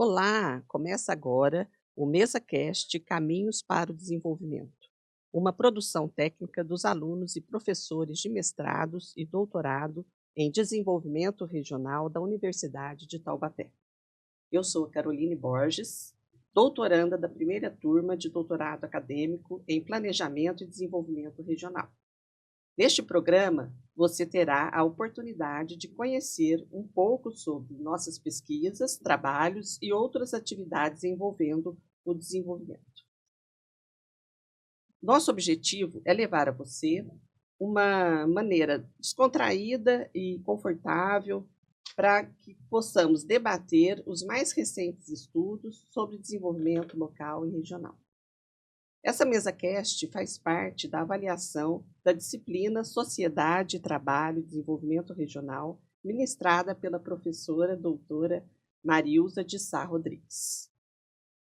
Olá, começa agora o MesaCast Caminhos para o Desenvolvimento, uma produção técnica dos alunos e professores de mestrados e doutorado em desenvolvimento regional da Universidade de Taubaté. Eu sou Caroline Borges, doutoranda da primeira turma de doutorado acadêmico em Planejamento e Desenvolvimento Regional. Neste programa, você terá a oportunidade de conhecer um pouco sobre nossas pesquisas, trabalhos e outras atividades envolvendo o desenvolvimento. Nosso objetivo é levar a você uma maneira descontraída e confortável para que possamos debater os mais recentes estudos sobre desenvolvimento local e regional. Essa MesaCast faz parte da avaliação da disciplina Sociedade, Trabalho e Desenvolvimento Regional, ministrada pela professora doutora Marilza de Sá Rodrigues.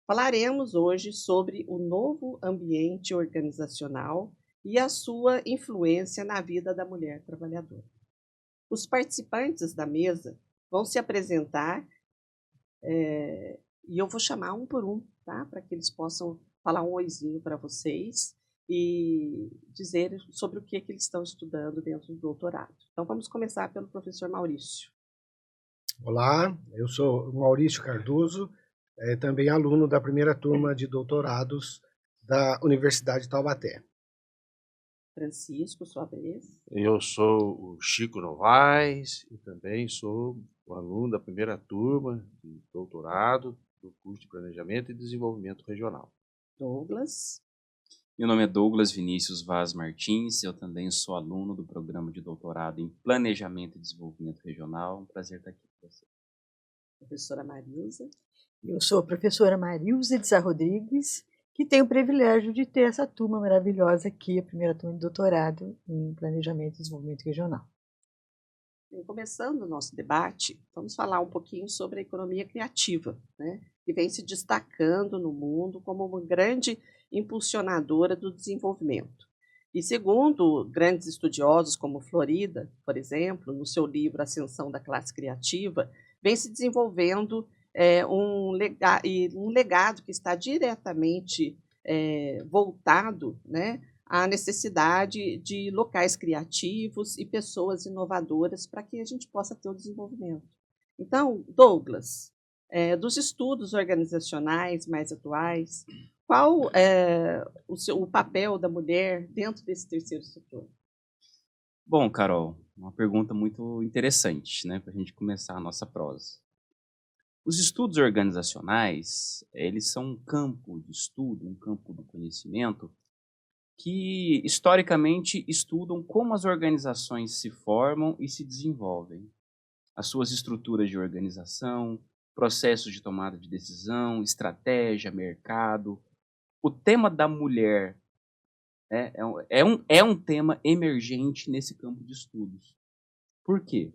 Falaremos hoje sobre o novo ambiente organizacional e a sua influência na vida da mulher trabalhadora. Os participantes da mesa vão se apresentar e eu vou chamar um por um, tá? Para que eles possam falar um oizinho para vocês e dizer sobre o que eles estão estudando dentro do doutorado. Então, vamos começar pelo professor Maurício. Olá, eu sou Maurício Cardoso, também aluno da primeira turma de doutorados da Universidade de Taubaté. Francisco, sua vez. Eu sou o Chico Novaes e também sou o aluno da primeira turma de doutorado do curso de Planejamento e Desenvolvimento Regional. Douglas. Meu nome é Douglas Vinícius Vaz Martins, eu também sou aluno do programa de doutorado em Planejamento e Desenvolvimento Regional. Um prazer estar aqui com você. Professora Marilza. Eu sou a professora Marilza de Sá Rodrigues, que tenho o privilégio de ter essa turma maravilhosa aqui, a primeira turma de doutorado em Planejamento e Desenvolvimento Regional. Bem, começando o nosso debate, vamos falar um pouquinho sobre a economia criativa, né? Que vem se destacando no mundo como uma grande impulsionadora do desenvolvimento. E segundo grandes estudiosos como Florida, por exemplo, no seu livro Ascensão da Classe Criativa, vem se desenvolvendo um legado que está diretamente voltado, né, à necessidade de locais criativos e pessoas inovadoras para que a gente possa ter o desenvolvimento. Então, Douglas, dos estudos organizacionais mais atuais, qual é o papel da mulher dentro desse terceiro setor? Bom, Carol, uma pergunta muito interessante, né, para a gente começar a nossa prosa. Os estudos organizacionais, eles são um campo de estudo, um campo do conhecimento, que historicamente estudam como as organizações se formam e se desenvolvem, as suas estruturas de organização, processos de tomada de decisão, estratégia, mercado. O tema da mulher é um tema emergente nesse campo de estudos. Por quê?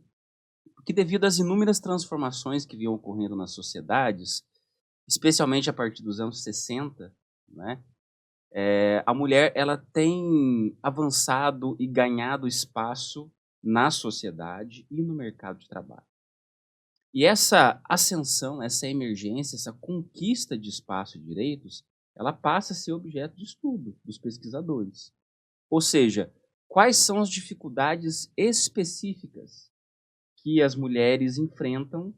Porque devido às inúmeras transformações que vinham ocorrendo nas sociedades, especialmente a partir dos anos 60, né, a mulher ela tem avançado e ganhado espaço na sociedade e no mercado de trabalho. E essa ascensão, essa emergência, essa conquista de espaço e direitos, ela passa a ser objeto de estudo dos pesquisadores. Ou seja, quais são as dificuldades específicas que as mulheres enfrentam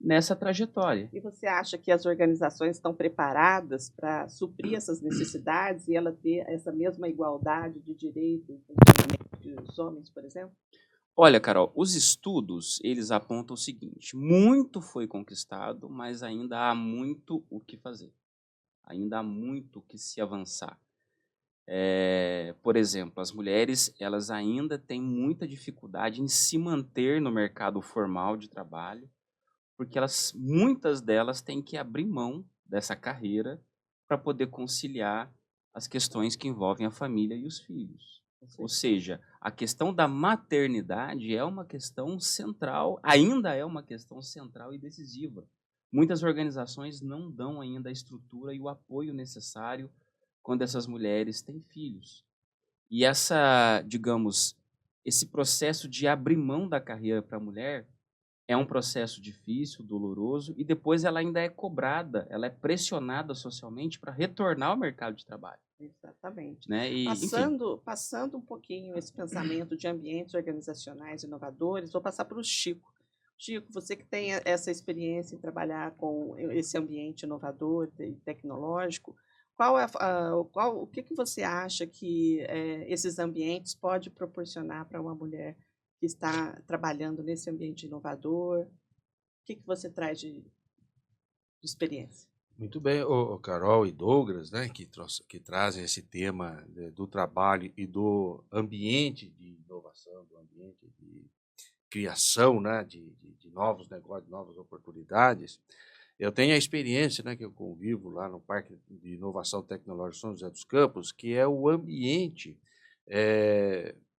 nessa trajetória? E você acha que as organizações estão preparadas para suprir essas necessidades e ela ter essa mesma igualdade de direitos dos homens, por exemplo? Olha, Carol, os estudos, eles apontam o seguinte: muito foi conquistado, mas ainda há muito o que fazer. Ainda há muito o que se avançar. Por exemplo, as mulheres, elas ainda têm muita dificuldade em se manter no mercado formal de trabalho, porque muitas delas têm que abrir mão dessa carreira para poder conciliar as questões que envolvem a família e os filhos. Ou seja, a questão da maternidade é uma questão central, ainda é uma questão central e decisiva. Muitas organizações não dão ainda a estrutura e o apoio necessário quando essas mulheres têm filhos. E esse processo de abrir mão da carreira para a mulher é um processo difícil, doloroso, e depois ela ainda é cobrada, ela é pressionada socialmente para retornar ao mercado de trabalho. Exatamente. Né? E, enfim, Passando um pouquinho esse pensamento de ambientes organizacionais inovadores, vou passar para o Chico. Chico, você que tem essa experiência em trabalhar com esse ambiente inovador e tecnológico, o que você acha que esses ambientes podem proporcionar para uma mulher que está trabalhando nesse ambiente inovador? O que você traz de experiência? Muito bem, o Carol e Douglas, né, que trazem esse tema do trabalho e do ambiente de inovação, do ambiente de criação, né, de novos negócios, novas oportunidades. Eu tenho a experiência, né, que eu convivo lá no Parque de Inovação Tecnológica São José dos Campos, que é o ambiente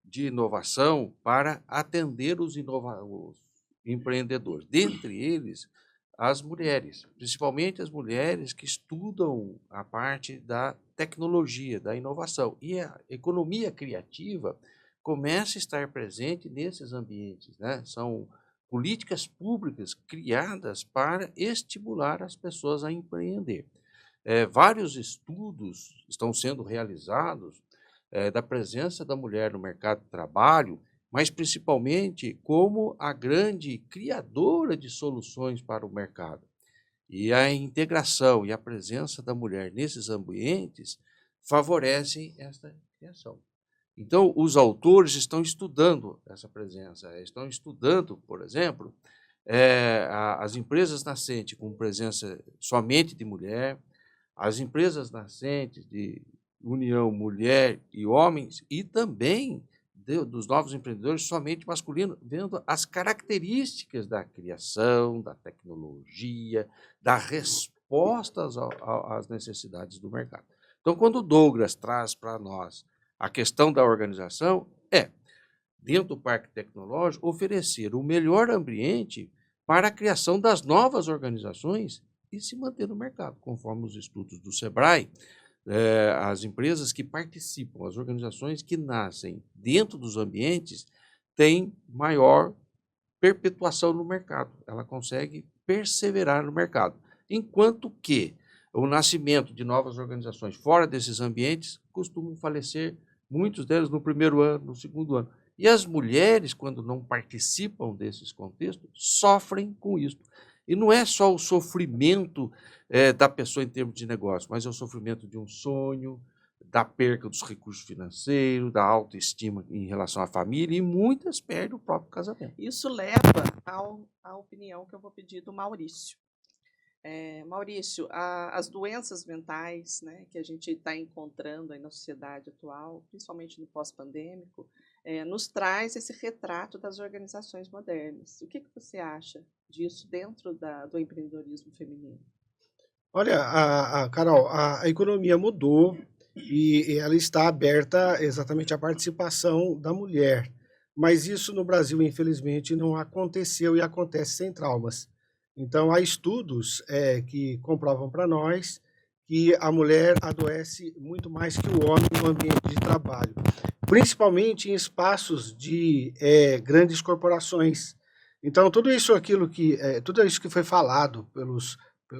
de inovação para atender os empreendedores. Dentre eles, as mulheres, principalmente as mulheres que estudam a parte da tecnologia, da inovação. E a economia criativa começa a estar presente nesses ambientes, né? São políticas públicas criadas para estimular as pessoas a empreender. Vários estudos estão sendo realizados da presença da mulher no mercado de trabalho, mas principalmente como a grande criadora de soluções para o mercado. E a integração e a presença da mulher nesses ambientes favorecem esta criação. Então, os autores estão estudando essa presença, estão estudando, por exemplo, as empresas nascentes com presença somente de mulher, as empresas nascentes de união mulher e homens, e também dos novos empreendedores somente masculino, vendo as características da criação, da tecnologia, das respostas às necessidades do mercado. Então, quando o Douglas traz para nós a questão da organização, dentro do Parque Tecnológico, oferecer o melhor ambiente para a criação das novas organizações e se manter no mercado, conforme os estudos do SEBRAE. As empresas que participam, as organizações que nascem dentro dos ambientes, têm maior perpetuação no mercado. Ela consegue perseverar no mercado. Enquanto que o nascimento de novas organizações fora desses ambientes costumam falecer, muitos deles no primeiro ano, no segundo ano. E as mulheres, quando não participam desses contextos, sofrem com isso. E não é só o sofrimento da pessoa em termos de negócio, mas é o sofrimento de um sonho, da perca dos recursos financeiros, da autoestima em relação à família, e muitas perdem o próprio casamento. Isso leva à opinião que eu vou pedir do Maurício. Maurício, as doenças mentais, né, que a gente está encontrando aí na sociedade atual, principalmente no pós-pandêmico, nos traz esse retrato das organizações modernas. O que você acha disso dentro do empreendedorismo feminino? Olha, Carol, a economia mudou e ela está aberta exatamente à participação da mulher. Mas isso no Brasil, infelizmente, não aconteceu e acontece sem traumas. Então, há estudos que comprovam para nós que a mulher adoece muito mais que o homem no ambiente de trabalho, principalmente em espaços de grandes corporações. Então, tudo isso que foi falado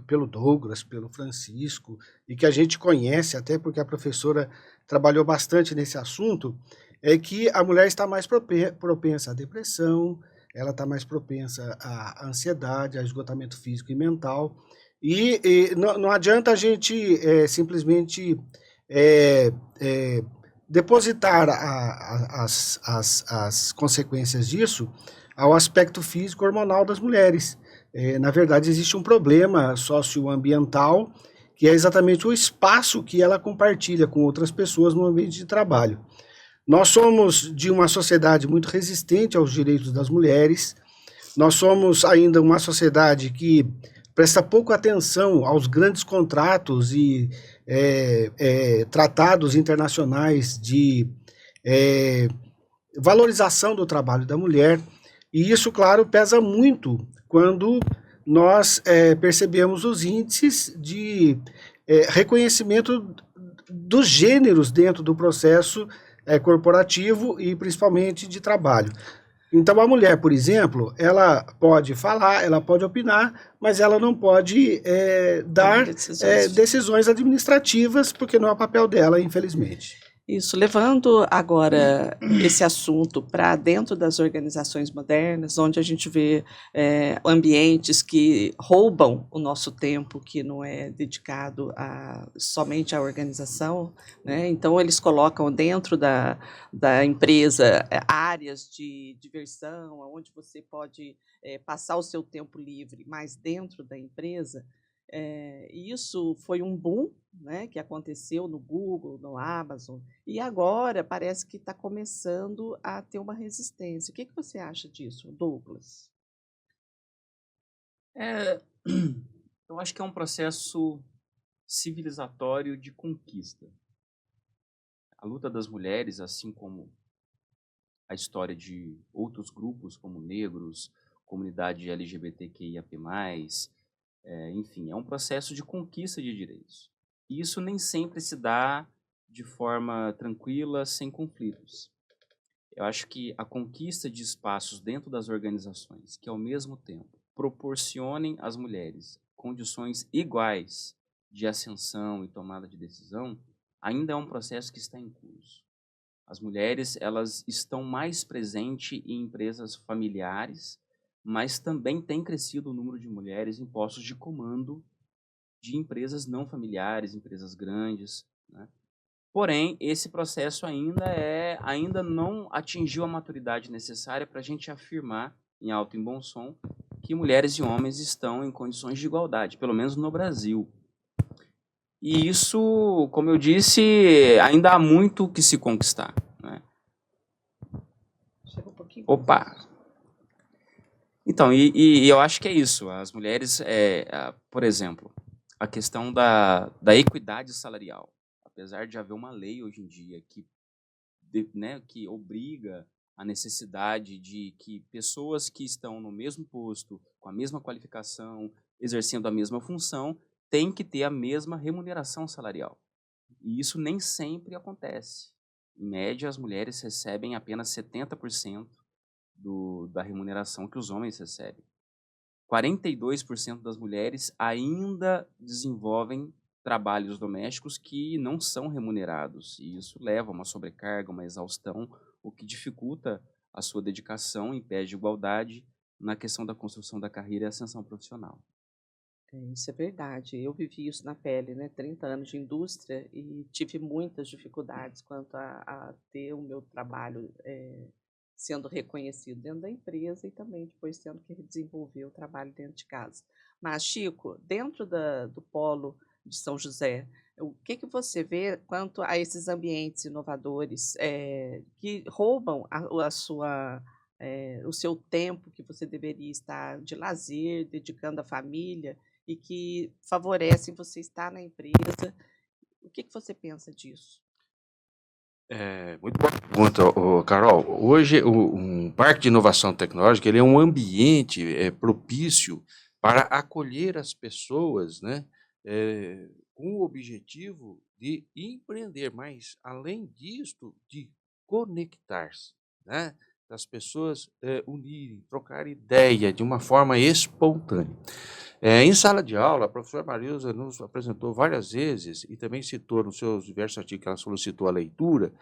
pelo Douglas, pelo Francisco, e que a gente conhece até porque a professora trabalhou bastante nesse assunto, é que a mulher está mais propensa à depressão, ela está mais propensa à ansiedade, a esgotamento físico e mental, e não adianta a gente simplesmente depositar as consequências disso ao aspecto físico hormonal das mulheres. Na verdade, existe um problema socioambiental, que é exatamente o espaço que ela compartilha com outras pessoas no ambiente de trabalho. Nós somos de uma sociedade muito resistente aos direitos das mulheres, nós somos ainda uma sociedade que presta pouco atenção aos grandes contratos e tratados internacionais de valorização do trabalho da mulher, e isso, claro, pesa muito quando nós percebemos os índices de reconhecimento dos gêneros dentro do processo corporativo e principalmente de trabalho. Então, a mulher, por exemplo, ela pode falar, ela pode opinar, mas ela não pode dar decisões administrativas, porque não é o papel dela, infelizmente. Isso, levando agora esse assunto para dentro das organizações modernas, onde a gente vê ambientes que roubam o nosso tempo, que não é dedicado somente à organização, né? Então, eles colocam dentro da empresa áreas de diversão, onde você pode passar o seu tempo livre, mas dentro da empresa. Isso foi um boom, né, que aconteceu no Google, no Amazon, e agora parece que está começando a ter uma resistência. O que você acha disso, Douglas? Eu acho que é um processo civilizatório de conquista. A luta das mulheres, assim como a história de outros grupos, como negros, comunidade LGBTQIAP+, enfim, é um processo de conquista de direitos. E isso nem sempre se dá de forma tranquila, sem conflitos. Eu acho que a conquista de espaços dentro das organizações, que ao mesmo tempo proporcionem às mulheres condições iguais de ascensão e tomada de decisão, ainda é um processo que está em curso. As mulheres, elas estão mais presentes em empresas familiares, mas também tem crescido o número de mulheres em postos de comando de empresas não familiares, empresas grandes, né? Porém, esse processo ainda não atingiu a maturidade necessária para a gente afirmar, em alto e bom som, que mulheres e homens estão em condições de igualdade, pelo menos no Brasil. E isso, como eu disse, ainda há muito que se conquistar, né? Chega um pouquinho. Opa! Então, e eu acho que é isso. As mulheres, por exemplo, a questão da equidade salarial. Apesar de haver uma lei hoje em dia que obriga a necessidade de que pessoas que estão no mesmo posto, com a mesma qualificação, exercendo a mesma função, têm que ter a mesma remuneração salarial. E isso nem sempre acontece. Em média, as mulheres recebem apenas 70% da remuneração que os homens recebem. 42% das mulheres ainda desenvolvem trabalhos domésticos que não são remunerados, e isso leva a uma sobrecarga, uma exaustão, o que dificulta a sua dedicação em pé de igualdade na questão da construção da carreira e ascensão profissional. Isso é verdade. Eu vivi isso na pele, né? 30 anos de indústria e tive muitas dificuldades quanto a ter o meu trabalho sendo reconhecido dentro da empresa e também depois tendo que desenvolver o trabalho dentro de casa. Mas, Chico, dentro do polo de São José, o que você vê quanto a esses ambientes inovadores que roubam o seu tempo que você deveria estar de lazer, dedicando à família e que favorecem você estar na empresa? O que você pensa disso? Muito boa pergunta, Carol. Hoje, um parque de inovação tecnológica ele é um ambiente propício para acolher as pessoas, né, com o objetivo de empreender, mas, além disso, de conectar-se, né, das pessoas unirem, trocar ideia de uma forma espontânea. Em sala de aula, a professora Marilza nos apresentou várias vezes, e também citou nos seus diversos artigos que ela solicitou a leitura,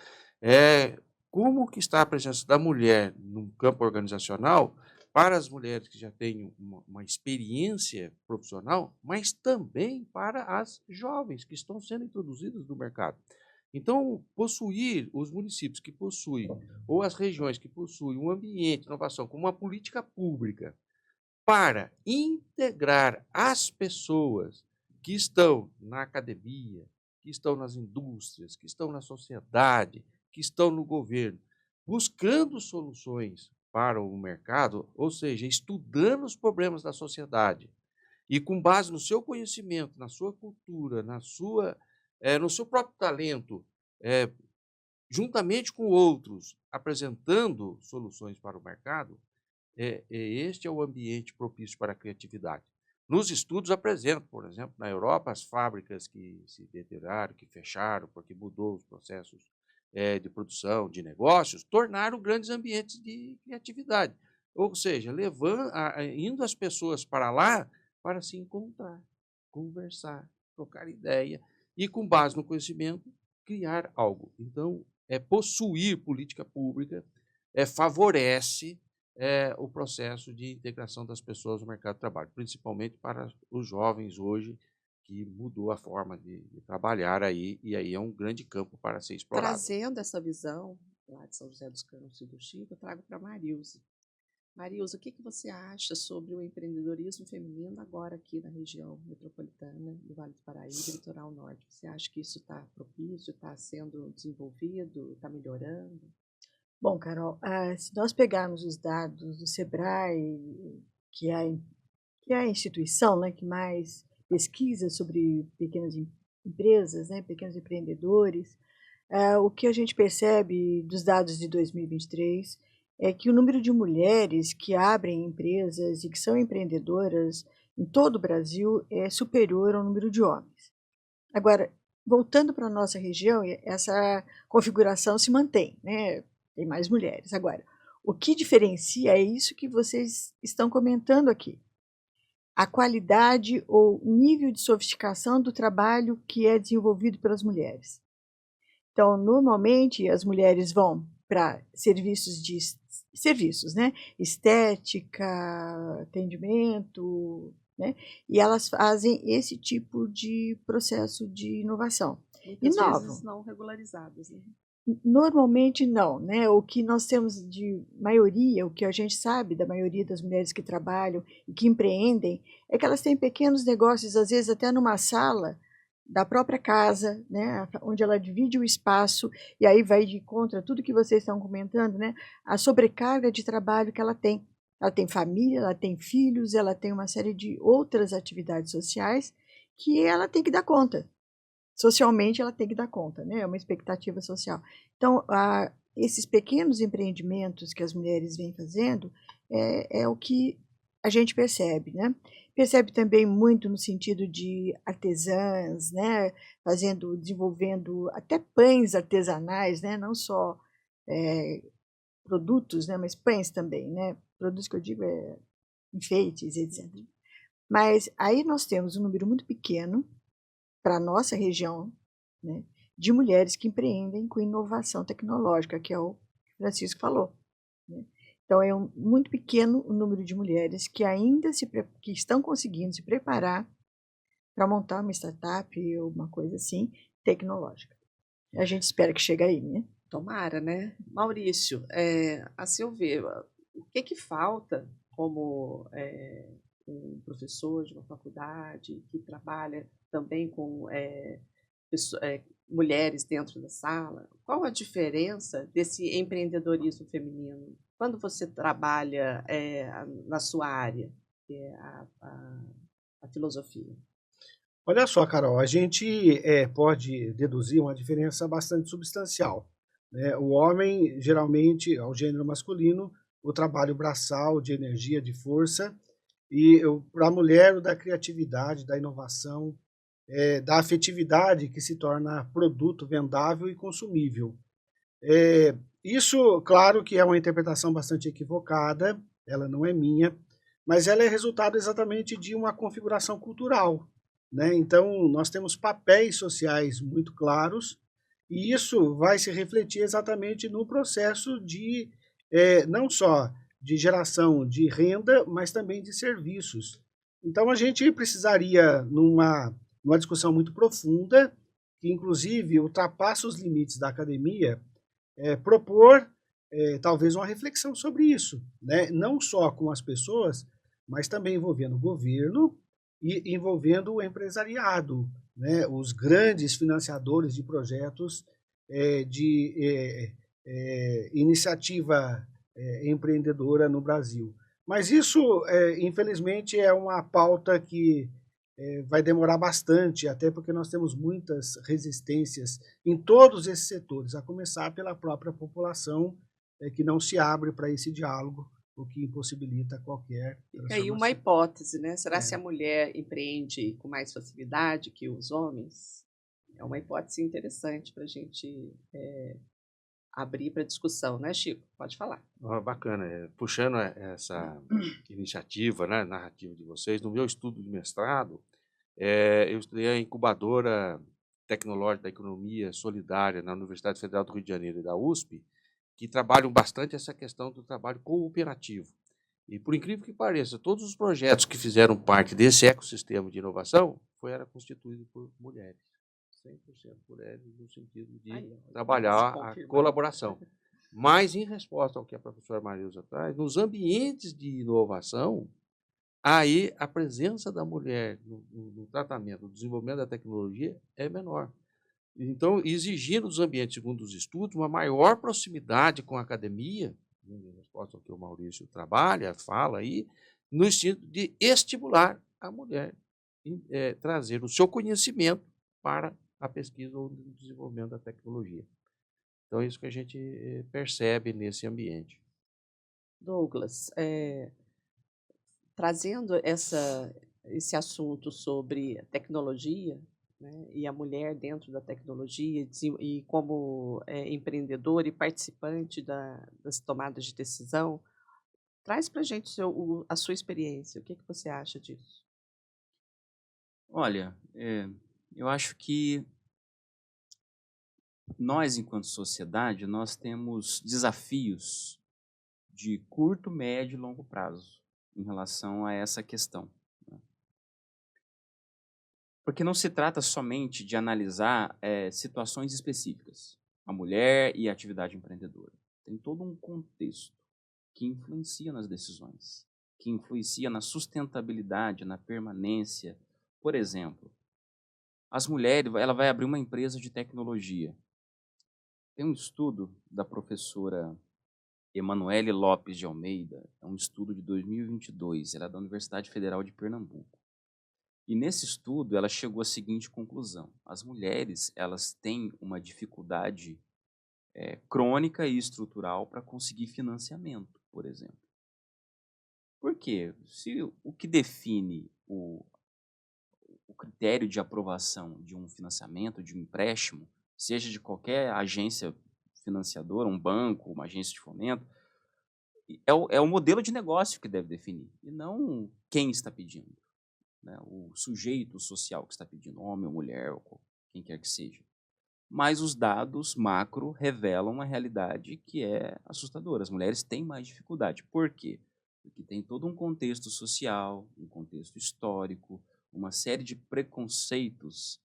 como que está a presença da mulher no campo organizacional para as mulheres que já têm uma experiência profissional, mas também para as jovens que estão sendo introduzidas no mercado. Então, possuir os municípios que possuem, ou as regiões que possuem um ambiente de inovação como uma política pública, para integrar as pessoas que estão na academia, que estão nas indústrias, que estão na sociedade, que estão no governo, buscando soluções para o mercado, ou seja, estudando os problemas da sociedade e com base no seu conhecimento, na sua cultura, no seu próprio talento, juntamente com outros, apresentando soluções para o mercado, este é o ambiente propício para a criatividade. Nos estudos apresentam, por exemplo, na Europa, as fábricas que se deterioraram, que fecharam, porque mudou os processos de produção, de negócios, tornaram grandes ambientes de criatividade. Ou seja, indo as pessoas para lá para se encontrar, conversar, trocar ideia e, com base no conhecimento, criar algo. Então, possuir política pública favorece o processo de integração das pessoas no mercado de trabalho, principalmente para os jovens hoje, que mudou a forma de trabalhar aí, e aí é um grande campo para ser explorado. Trazendo essa visão lá de São José dos Campos e do Chico, eu trago para a Marilza. Marilza, o que você acha sobre o empreendedorismo feminino agora aqui na região metropolitana do Vale do Paraíba e Litoral Norte? Você acha que isso está propício, está sendo desenvolvido, está melhorando? Bom, Carol, se nós pegarmos os dados do SEBRAE, que é a instituição, né, que mais pesquisa sobre pequenas empresas, né, pequenos empreendedores, o que a gente percebe dos dados de 2023 é que o número de mulheres que abrem empresas e que são empreendedoras em todo o Brasil é superior ao número de homens. Agora, voltando para a nossa região, essa configuração se mantém, né? Tem mais mulheres. Agora, o que diferencia é isso que vocês estão comentando aqui. A qualidade ou nível de sofisticação do trabalho que é desenvolvido pelas mulheres. Então, normalmente, as mulheres vão para serviços, né? Estética, atendimento, né? E elas fazem esse tipo de processo de inovação. Muitas vezes não regularizadas, né? Normalmente não, né? O que nós temos de maioria, o que a gente sabe da maioria das mulheres que trabalham e que empreendem, é que elas têm pequenos negócios, às vezes até numa sala da própria casa, né? Onde ela divide o espaço, e aí vai de contra tudo que vocês estão comentando, né? A sobrecarga de trabalho que ela tem. Ela tem família, ela tem filhos, ela tem uma série de outras atividades sociais que ela tem que dar conta. Socialmente ela tem que dar conta, né? É uma expectativa social. Então, esses pequenos empreendimentos que as mulheres vêm fazendo é o que a gente percebe, né? Percebe também muito no sentido de artesãs, né? Desenvolvendo até pães artesanais, né? Não só produtos, né? Mas pães também, né? Produtos que eu digo enfeites, etc. Mas aí nós temos um número muito pequeno para a nossa região, né, de mulheres que empreendem com inovação tecnológica, que é o que o Francisco falou. Né? Então, é muito pequeno o número de mulheres que ainda que estão conseguindo se preparar para montar uma startup ou uma coisa assim, tecnológica. A gente espera que chegue aí, né? Tomara, né? Maurício, a seu ver, o que falta como um professor de uma faculdade que trabalha também com mulheres dentro da sala? Qual a diferença desse empreendedorismo feminino quando você trabalha na sua área, que é a filosofia? Olha só, Carol, a gente pode deduzir uma diferença bastante substancial. Né? O homem, geralmente, ao gênero masculino, o trabalho braçal, de energia, de força, e para a mulher, o da criatividade, da inovação, da afetividade que se torna produto vendável e consumível. Isso, claro, que é uma interpretação bastante equivocada, ela não é minha, mas ela é resultado exatamente de uma configuração cultural. Né? Então, nós temos papéis sociais muito claros, e isso vai se refletir exatamente no processo de, não só de geração de renda, mas também de serviços. Então, a gente precisaria, numa discussão muito profunda, que inclusive ultrapassa os limites da academia, propor talvez uma reflexão sobre isso, né? Não só com as pessoas, mas também envolvendo o governo e envolvendo o empresariado, né? Os grandes financiadores de projetos de iniciativa empreendedora no Brasil. Mas isso, infelizmente, é uma pauta que vai demorar bastante, até porque nós temos muitas resistências em todos esses setores, a começar pela própria população, que não se abre para esse diálogo, o que impossibilita qualquer transformação. Fica aí uma hipótese, né? Será se a mulher empreende com mais facilidade que os homens? É uma hipótese interessante para a gente abrir para discussão, né, Chico? Pode falar. Bacana. Puxando essa iniciativa, né, narrativa de vocês, no meu estudo de mestrado, eu estudei a incubadora tecnológica da economia solidária na Universidade Federal do Rio de Janeiro e da USP, que trabalham bastante essa questão do trabalho cooperativo. E, por incrível que pareça, todos os projetos que fizeram parte desse ecossistema de inovação eram constituídos por mulheres. 100% mulheres, no sentido de trabalhar a colaboração. Mas, em resposta ao que a professora Marilza traz, nos ambientes de inovação, aí a presença da mulher no tratamento, no desenvolvimento da tecnologia é menor. Então, exigindo dos ambientes, segundo os estudos, uma maior proximidade com a academia, em resposta ao que o Maurício fala aí, no sentido de estimular a mulher, trazer o seu conhecimento para a pesquisa ou o desenvolvimento da tecnologia. Então, é isso que a gente percebe nesse ambiente. Douglas, trazendo esse assunto sobre tecnologia, né, e a mulher dentro da tecnologia e como empreendedora e participante das tomadas de decisão, traz para a gente a sua experiência. O que você acha disso? Olha, eu acho que nós, enquanto sociedade, nós temos desafios de curto, médio e longo prazo em relação a essa questão. Porque não se trata somente de analisar situações específicas, a mulher e a atividade empreendedora. Tem todo um contexto que influencia nas decisões, que influencia na sustentabilidade, na permanência. Por exemplo, as mulheres, ela vai abrir uma empresa de tecnologia. Tem um estudo da professora Emanuele Lopes de Almeida, é um estudo de 2022, ela é da Universidade Federal de Pernambuco. E nesse estudo, ela chegou à seguinte conclusão: as mulheres, elas têm uma dificuldade crônica e estrutural para conseguir financiamento, por exemplo. Por quê? Se o que define o critério de aprovação de um financiamento, de um empréstimo, seja de qualquer agência financiadora, um banco, uma agência de fomento, é o modelo de negócio que deve definir, e não quem está pedindo. Né, o sujeito social que está pedindo, homem ou mulher, ou quem quer que seja. Mas os dados macro revelam uma realidade que é assustadora. As mulheres têm mais dificuldade. Por quê? Porque tem todo um contexto social, um contexto histórico, uma série de preconceitos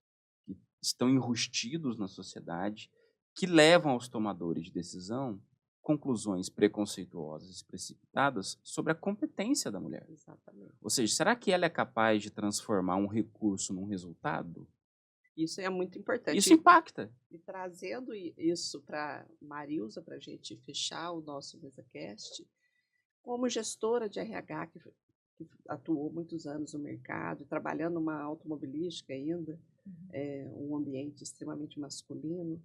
que estão enrustidos na sociedade, que levam aos tomadores de decisão conclusões preconceituosas e precipitadas sobre a competência da mulher. Exatamente. Ou seja, será que ela é capaz de transformar um recurso num resultado? Isso é muito importante. Isso impacta. E trazendo isso para Marilza, para a gente fechar o nosso MesaCast, como gestora de RH, que atuou muitos anos no mercado, trabalhando numa automobilística ainda, um ambiente extremamente masculino,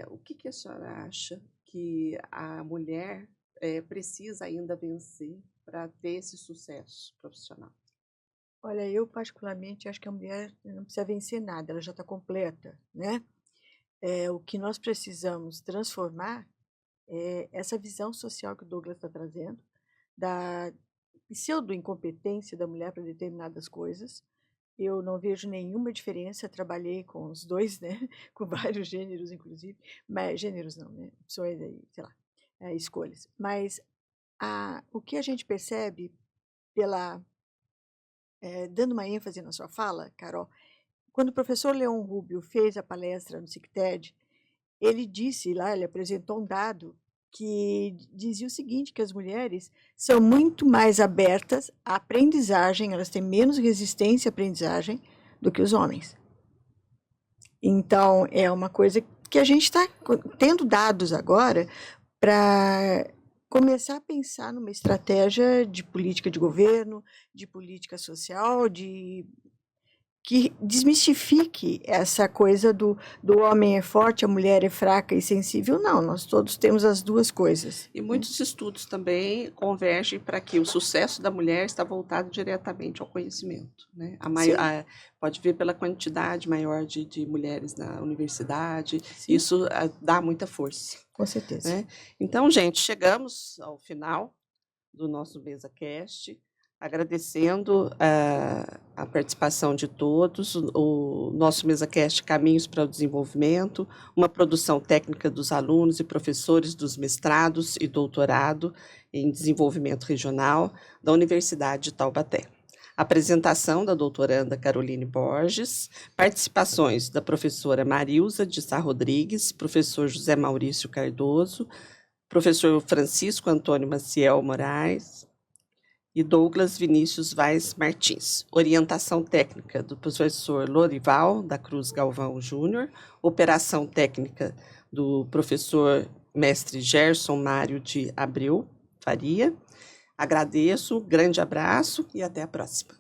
o que a senhora acha que a mulher precisa ainda vencer para ter esse sucesso profissional? Olha, eu particularmente acho que a mulher não precisa vencer nada, ela já está completa, né? O que nós precisamos transformar é essa visão social que o Douglas está trazendo, da pseudo-incompetência da mulher para determinadas coisas. Eu não vejo nenhuma diferença, trabalhei com os dois, né? Com vários gêneros, inclusive, mas gêneros não, né? Opções aí, sei lá, escolhas. Mas o que a gente percebe dando uma ênfase na sua fala, Carol, quando o professor Leon Rubio fez a palestra no CICTED, ele disse lá, ele apresentou um dado que dizia o seguinte, que as mulheres são muito mais abertas à aprendizagem, elas têm menos resistência à aprendizagem do que os homens. Então, é uma coisa que a gente está tendo dados agora para começar a pensar numa estratégia de política de governo, de política social, de que desmistifique essa coisa do homem é forte, a mulher é fraca e sensível. Não, nós todos temos as duas coisas. E muitos estudos também convergem para que o sucesso da mulher está voltado diretamente ao conhecimento, né? Pode ver pela quantidade maior de mulheres na universidade, Sim. isso dá muita força. Com certeza. Né? Então, gente, chegamos ao final do nosso MesaCast, agradecendo a participação de todos, o nosso MesaCast Caminhos para o Desenvolvimento, uma produção técnica dos alunos e professores dos mestrados e doutorado em desenvolvimento regional da Universidade de Taubaté. Apresentação da doutoranda Caroline Borges, participações da professora Marilza de Sá Rodrigues, professor José Maurício Cardoso, professor Francisco Antônio Maciel Moraes e Douglas Vinícius Vaz Martins. Orientação técnica do professor Lorival da Cruz Galvão Júnior, operação técnica do professor mestre Gerson Mário de Abreu Faria. Agradeço, grande abraço e até a próxima.